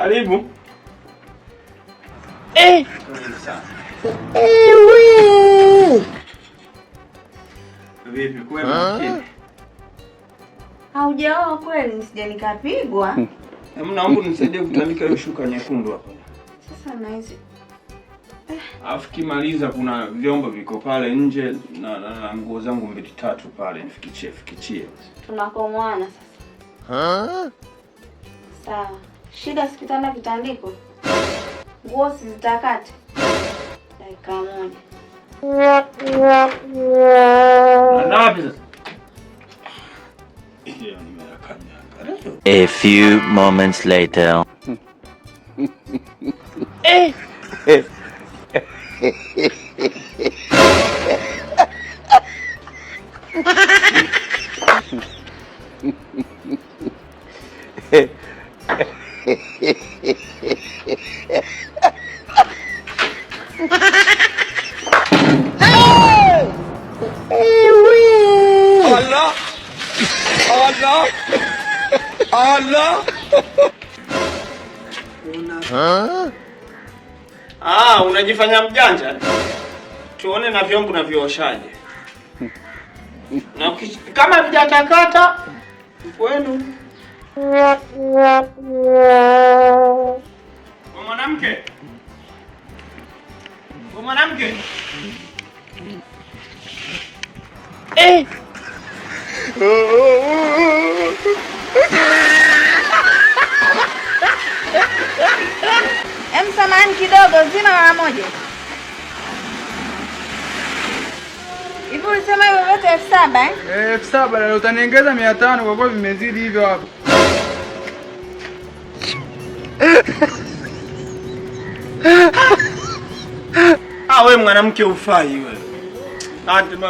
Karibu. Vipi kwema? Haujaoa kweli? Nisije nikapigwa. Naomba unisaidie kutandika hiyo shuka nyekundu hapo. Sasa na hizi. Alafu kimaliza kuna vyombo viko pale nje na nguo zangu 2-3 pale nifikichie. Tunakomwana sasa. Sawa. Shida sikitanda kitandiko. Nguo sizitakate. Dakika moja. Na wapi sasa? A few moments later. Allah. Unajifanya mjanja? Tuone na vyombo na vioshaje. Na kama vijatakata kwenu. Mwanamke. Mwanamke. Samahani kidogo, zima mara moja. Hivi ulisema hivyo vyote 7,000 eh? 7,000 na utaniongeza 500 kwa kuwa vimezidi hivyo hapo. Wewe mwanamke ufai wewe.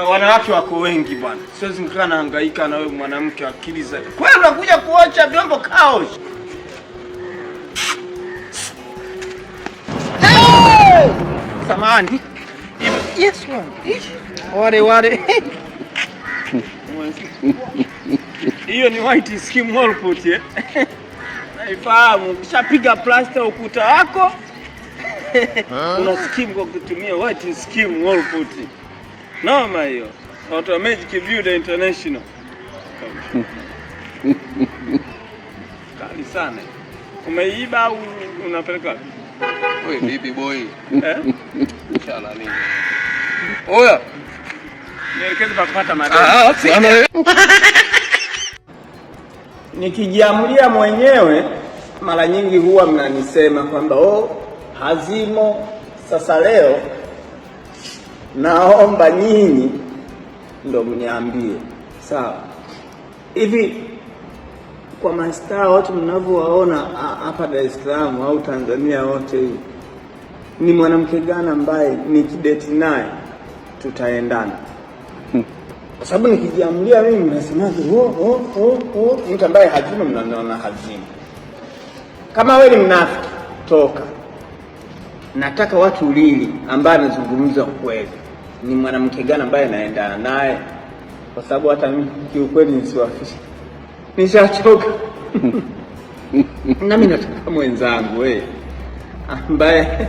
Wanawake wako wengi bwana. Siwezi nikaa nahangaika na wewe mwanamke akili zake. Kwani unakuja kuocha vyombo kaos? Samahani. Yes one. Wale. Hiyo ni white skim wall put eh? Naifahamu. Kishapiga plaster ukuta wako. Una skim kwa kutumia white skim wall put. Noma hiyo. Automatic Builder International. Kali sana. Umeiba au unapeleka? Wewe vipi boy? Inshallah nini. Oya. Nielekeze pa kupata madeni. Nikijiamulia mwenyewe mara nyingi huwa mnanisema kwamba hazimo. Sasa leo naomba nyinyi ndo mniambie. Sawa. Hivi kwa mastaa wote mnavyowaona hapa Dar es Salaam au Tanzania wote hii, ni mwanamke gani ambaye nikidate naye tutaendana? Kwa sababu nikijiamulia mimi mnasemaje mtu ambaye hazima mnaona hazima. Kama wewe ni mnafiki toka. Nataka watu lili ambaye anazungumza ukweli. Ni mwanamke gani ambaye naendana naye? Kwa sababu hata mimi kiukweli nisiwafiche. Nishachoka. Na mimi nataka mwenzangu wewe ambaye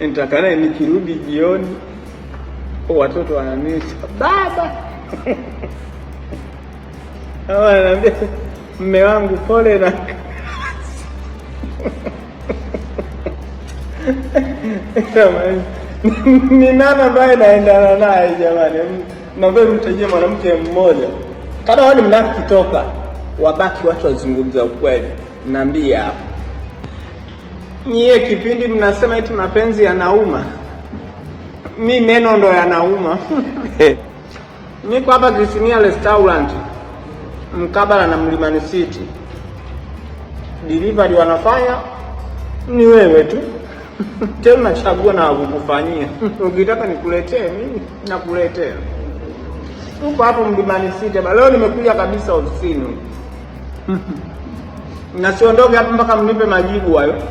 nitakana nikirudi jioni watoto wananisha baba. Ananiambia mume wangu pole na ni nani ambaye naendana naye jamani? Naomba mtajie mwanamke mmoja. Kama wao ni mnafiki toka, wabaki watu wazungumza ukweli. Niambie hapo. Nyie kipindi mnasema eti mapenzi yanauma. Mimi neno ndo yanauma. Niko hapa Kisinia Restaurant mkabala na Mlimani City. Delivery wanafanya ni wewe tu. Tena nachagua na kukufanyia. Ukitaka nikuletee mimi nakuletea. Tuko hapo Mlimani City. Leo nimekuja kabisa ofisini. Na siondoke hapa mpaka mnipe majibu hayo.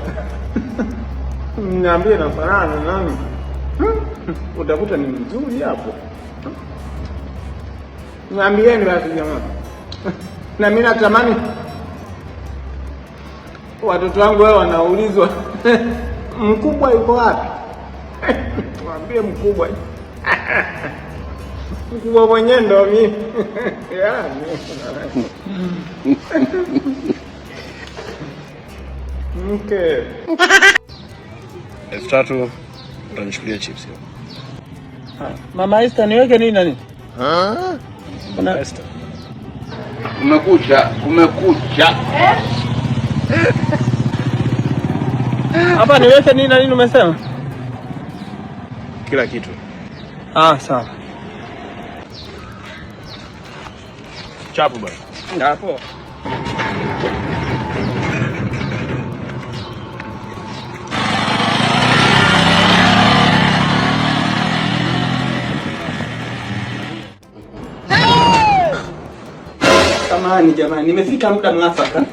Niambie na farana nani? Utakuta ni mzuri hapo. Niambieni basi jamani. Na mimi natamani Watoto wangu wao wanaulizwa mkubwa yuko wapi? Mwambie mkubwa. Mkubwa mwenyewe ndo mimi. Mke. 3,000 utanichukulia chips. Mama Esther niweke nini nani? Mama Esther. Kumekucha. Hapa niweke nini nani umesema? Kila kitu. Sawa. Chapu bwana. Hapo. Samahani jamani, nimefika muda mwafaka.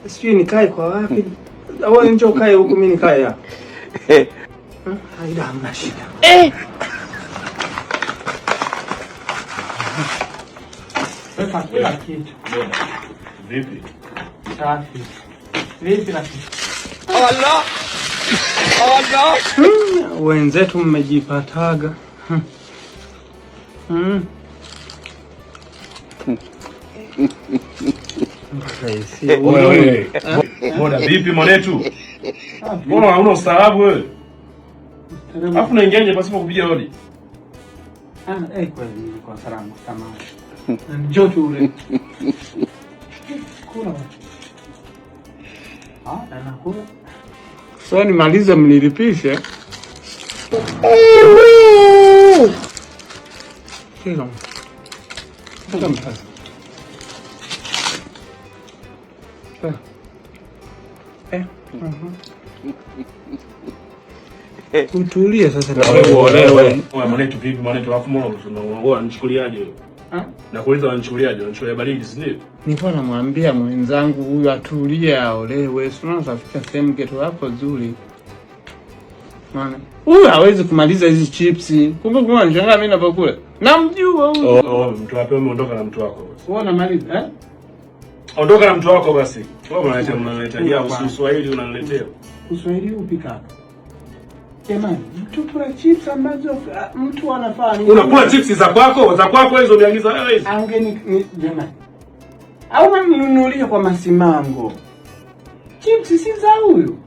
Sijui nikae kwa wapi? Au njoo kae huku mimi nikae hapa. Haida hamna shida. Weka kila kitu. Vipi? Safi. Vipi na kitu? Allah. Wenzetu mmejipataga. Mbona vipi mwanetu? Mbona hauna ustaarabu wewe? Alafu unaingiaje pasipo kupiga hodi? Kweli kwa salama samahani. Njoo tu ule. Kula. Anakula. So nimalize mnilipishe. Kilo. Sasa mpasa. Utulie sasa na wewe. Mwanetu vipi mwanetu? Alafu mbona unaongoa nichukuliaje wewe? Na kuuliza unanichukuliaje? Unanichukulia baridi si ndio? Nilikuwa namwambia mwenzangu huyu atulie aolewe. Unaanza kufika sehemu geto hapo nzuri. Maana huyu hawezi kumaliza hizi chipsi. Kumbe kwa nishangaa mimi napokula. Namjua huyu. Mtu wapi umeondoka na mtu wako? Wewe unamaliza Ondoka na mtu wako basi. Wewe unaniletea Uswahili unaniletea. Uswahili upika. Jamani, mtu kula chips ambazo mtu anafaa ni. Unakula chips za kwako hizo umeagiza wewe hizo. Angeni jamani. Au mnunulie kwa masimango. Chips si za huyu.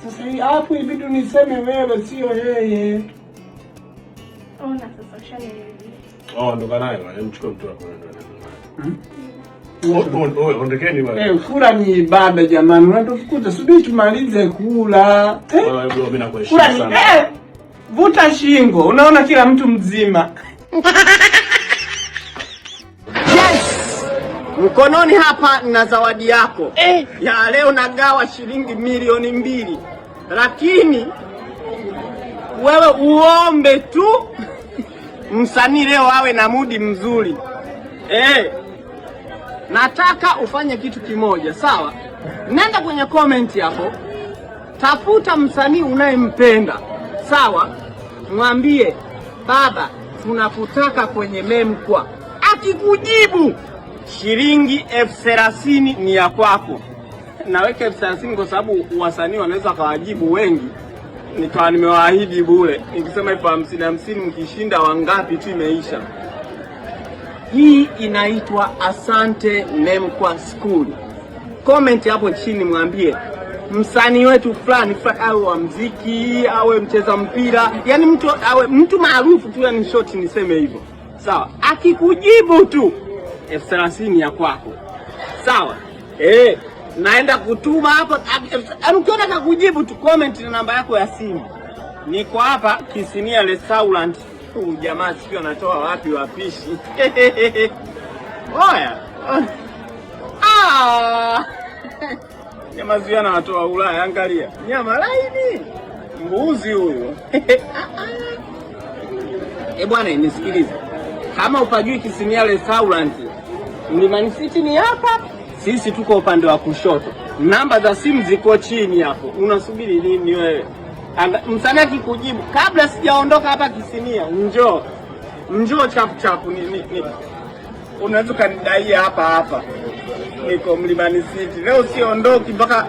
Sasa hii hapo ibidi niseme wewe sio yeye. Ona sasa shani. Ondoka naye bwana, mchukue mtu wako ndio. Ondekeni bwana. Kula ni ibada jamani. Unatufukuza subiri tumalize kula. Wewe bro mimi nakuheshimu sana. Vuta shingo. Unaona kila mtu mzima. Yes! Mkononi hapa na zawadi yako. Ya leo nagawa shilingi milioni 2. Lakini wewe uombe tu msanii leo awe na mudi mzuri. Nataka ufanye kitu kimoja, sawa? Nenda kwenye comment hapo. Tafuta msanii unayempenda. Sawa? Mwambie, "Baba, tunakutaka kwenye Memkwa." Akikujibu, shilingi 30,000 ni ya kwako. Naweka 30,000 kwa sababu wasanii wanaweza kawajibu wengi. Nikawa nimewaahidi bure. Nikisema 50,000 mkishinda wangapi tu imeisha. Hii inaitwa Asante Memkwa School. Comment hapo chini mwambie msanii wetu fulani awe wa muziki, awe mcheza mpira, yani mtu maarufu tu, yani short niseme hivyo. Sawa? Akikujibu tu 30,000 ya kwako. Sawa? Naenda kutuma hapa. Ukiona kakujibu tu comment na namba yako ya simu. Niko hapa Kisinia Restaurant. Jamaa sio anatoa wapi wapishi. Oya. Jamaa sio anatoa Ulaya, angalia. Nyama laini. Mbuzi huyo. Bwana nisikilize. Kama upajui Kisinia Restaurant, Mlimani City ni hapa. Sisi tuko upande wa kushoto. Namba za simu ziko chini hapo. Unasubiri nini wewe? Msamaki kujibu kabla sijaondoka hapa Kisinia, njoo chapu unaweza kunidaia hapa niko Mlimani City leo, siondoki mpaka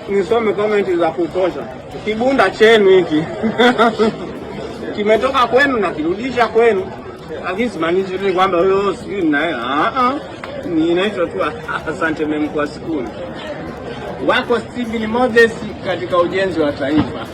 nisome comment za kutosha. Kibunda chenu hiki kimetoka kwenu na kirudisha kwenu, lakini simaanishi tu kwamba wewe sijui naye. Ninaitwa tu asante mem kwa siku wako Steven Moses katika ujenzi wa taifa.